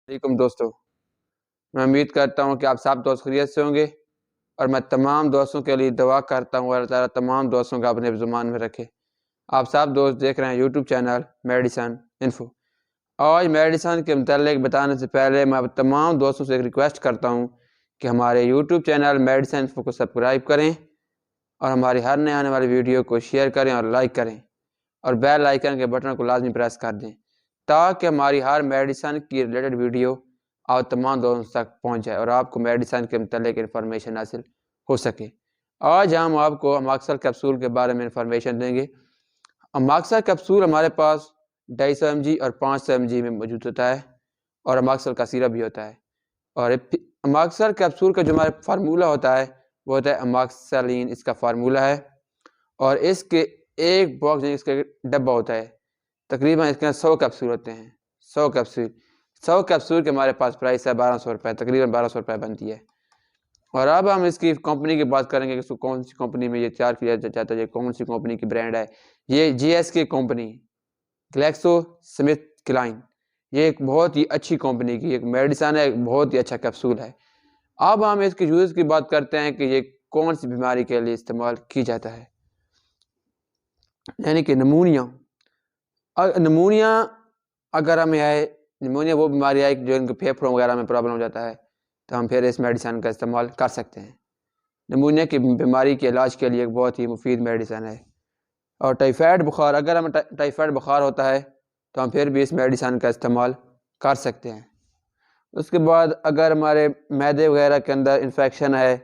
علیکم دوستو، میں امید کرتا ہوں کہ آپ سب دوست خیریت سے ہوں گے اور میں تمام دوستوں کے لیے دعا کرتا ہوں اللہ تعالیٰ تمام دوستوں کو اپنے زمان میں رکھے۔ آپ سب دوست دیکھ رہے ہیں یوٹیوب چینل میڈیسن انفو۔ آج میڈیسن کے متعلق بتانے سے پہلے میں تمام دوستوں سے ایک ریکویسٹ کرتا ہوں کہ ہمارے یوٹیوب چینل میڈیسن انفو کو سبسکرائب کریں اور ہماری ہر نئے آنے والی ویڈیو کو شیئر کریں اور لائک کریں اور بیل آئیکن کے بٹن کو لازمی پریس کر دیں تاکہ ہماری ہر میڈیسن کی ریلیٹڈ ویڈیو آپ تمام دوستوں تک پہنچ جائے اور آپ کو میڈیسن کے متعلق انفارمیشن حاصل ہو سکے۔ آج ہم آپ کو اماکسل کیپسول کے بارے میں انفارمیشن دیں گے۔ اماکسل کیپسول ہمارے پاس 250 mg اور 500 mg میں موجود ہوتا ہے اور اماکسل کا سیرپ بھی ہوتا ہے، اور اماکسل کیپسول کا جو ہمارا فارمولہ ہوتا ہے وہ ہوتا ہے اماکسلین، اس کا فارمولہ ہے، اور اس کے ایک باکس اس کا ڈبہ ہوتا ہے، تقریباً اس کے 100 کیپسول ہوتے ہیں۔ 100 کیپسول کے ہمارے پاس پرائس ہے 1200 روپے، تقریباً 1200 روپے بنتی ہے۔ اور اب ہم اس کی کمپنی کی بات کریں گے کہ اس کو کون سی کمپنی میں یہ تیار کیا جاتا ہے، یہ کون سی کمپنی کی برانڈ ہے۔ یہ GSK company, Glaxo Smith Klein, یہ ایک بہت ہی اچھی کمپنی کی ایک میڈیسن ہے، ایک بہت ہی اچھا کیپسول ہے۔ اب ہم اس کے یوز کی بات کرتے ہیں کہ یہ کون سی بیماری کے لیے استعمال کی جاتا ہے، یعنی کہ نمونیا۔ اگر ہمیں آئے نمونیا، وہ بیماری آئے جو ان کے پھیپھڑوں وغیرہ میں پرابلم ہو جاتا ہے، تو ہم پھر اس میڈیسن کا استعمال کر سکتے ہیں۔ نمونیا کی بیماری کے علاج کے لیے ایک بہت ہی مفید میڈیسن ہے۔ اور ٹائیفائڈ بخار، اگر ہمیں ٹائیفائڈ بخار ہوتا ہے تو ہم پھر بھی اس میڈیسن کا استعمال کر سکتے ہیں۔ اس کے بعد اگر ہمارے معدے وغیرہ کے اندر انفیکشن ہے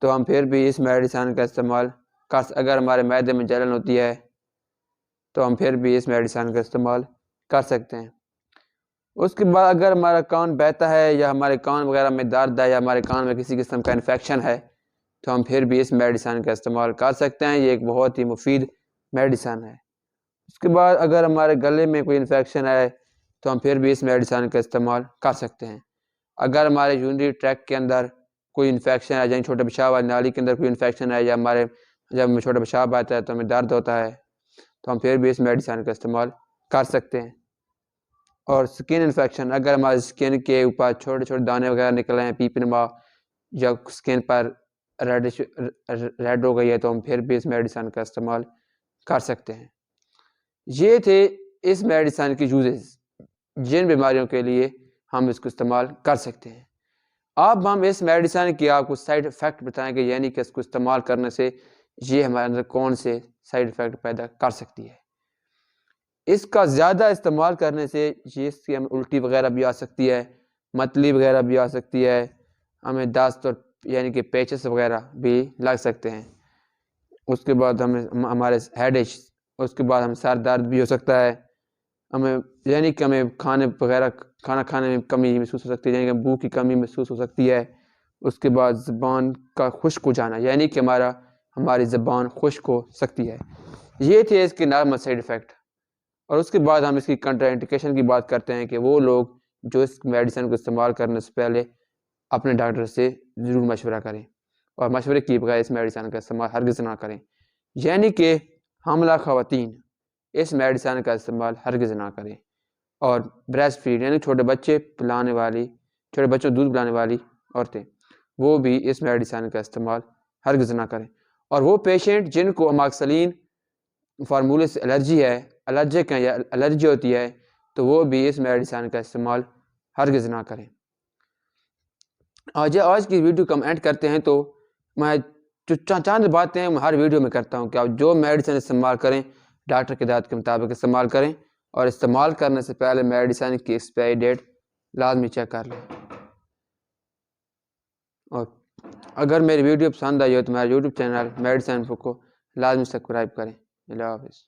تو ہم پھر بھی اس میڈیسن کا استعمال اگر ہمارے معدے میں جلن ہوتی ہے تو ہم پھر بھی اس میڈیسن کا استعمال کر سکتے ہیں۔ اس کے بعد اگر ہمارا کان بہتا ہے یا ہمارے کان وغیرہ میں درد ہے یا ہمارے کان میں کسی قسم کا انفیکشن ہے تو ہم پھر بھی اس میڈیسن کا استعمال کر سکتے ہیں۔ یہ ایک بہت ہی مفید میڈیسن ہے۔ اس کے بعد اگر ہمارے گلے میں کوئی انفیکشن ہے تو ہم پھر بھی اس میڈیسن کا استعمال کر سکتے ہیں۔ اگر ہمارے یورینری ٹریکٹ کے اندر کوئی انفیکشن ہے، یعنی چھوٹے پیشاب والی نالی کے اندر کوئی انفیکشن ہے، یا جب ہمیں چھوٹا پیشاب آتا ہے تو ہمیں درد ہوتا ہے تو ہم پھر بھی اس میڈیسن کا استعمال کر سکتے ہیں۔ اور سکن انفیکشن، اگر ہمارے سکن کے اوپر چھوٹے چھوٹے دانے وغیرہ نکلے ہیں، پیپ نما، یا سکن پر ریڈ ہو گئی ہے تو ہم پھر بھی اس میڈیسن کا استعمال کر سکتے ہیں۔ یہ تھے اس میڈیسن کی یوزز، جن بیماریوں کے لیے ہم اس کو استعمال کر سکتے ہیں۔ اب ہم اس میڈیسن کی آپ کو سائیڈ افیکٹ بتائیں گے، یعنی کہ اس کو استعمال کرنے سے یہ ہمارے اندر کون سے سائیڈ افیکٹ پیدا کر سکتی ہے۔ اس کا زیادہ استعمال کرنے سے اس کی ہمیں الٹی وغیرہ بھی آ سکتی ہے، متلی وغیرہ بھی آ سکتی ہے، ہمیں دست اور یعنی کہ پیچز وغیرہ بھی لگ سکتے ہیں۔ اس کے بعد ہمارے ہیڈ ایچ، اس کے بعد ہمیں سر درد بھی ہو سکتا ہے، یعنی کہ ہمیں کھانا کھانے میں کمی محسوس ہو سکتی ہے، یعنی کہ بھوک کی کمی محسوس ہو سکتی ہے۔ اس کے بعد زبان کا خشک ہو جانا، یعنی کہ ہماری زبان خشک ہو سکتی ہے۔ یہ تھے اس کے نارمل سائیڈ افیکٹ۔ اور اس کے بعد ہم اس کی کنٹرا انڈیکیشن کی بات کرتے ہیں کہ وہ لوگ جو اس میڈیسن کو استعمال کرنے سے پہلے اپنے ڈاکٹر سے ضرور مشورہ کریں اور مشورے کی بغیر اس میڈیسن کا استعمال ہرگز نہ کریں، یعنی کہ حاملہ خواتین اس میڈیسن کا استعمال ہرگز نہ کریں، اور بریسٹ فیڈ یعنی چھوٹے بچوں دودھ پلانے والی عورتیں وہ بھی اس میڈیسن کا استعمال ہرگز نہ کریں، اور وہ پیشنٹ جن کو اماکسلین فارمولے سے الرجک ہے یا الرجی ہوتی ہے تو وہ بھی اس میڈیسن کا استعمال ہرگز نہ کریں۔ آج کی ویڈیو کو ہم اینڈ کرتے ہیں، تو میں چند باتیں ہر ویڈیو میں کرتا ہوں کہ آپ جو میڈیسن استعمال کریں ڈاکٹر کی ہدایت کے مطابق استعمال کریں، اور استعمال کرنے سے پہلے میڈیسن کی ایکسپائری ڈیٹ لازمی چیک کر لیں۔ اور اگر میری ویڈیو پسند آئی ہو تو میرا یوٹیوب چینل میڈیسن انفو کو لازمی سبسکرائب کریں۔ اللہ حافظ۔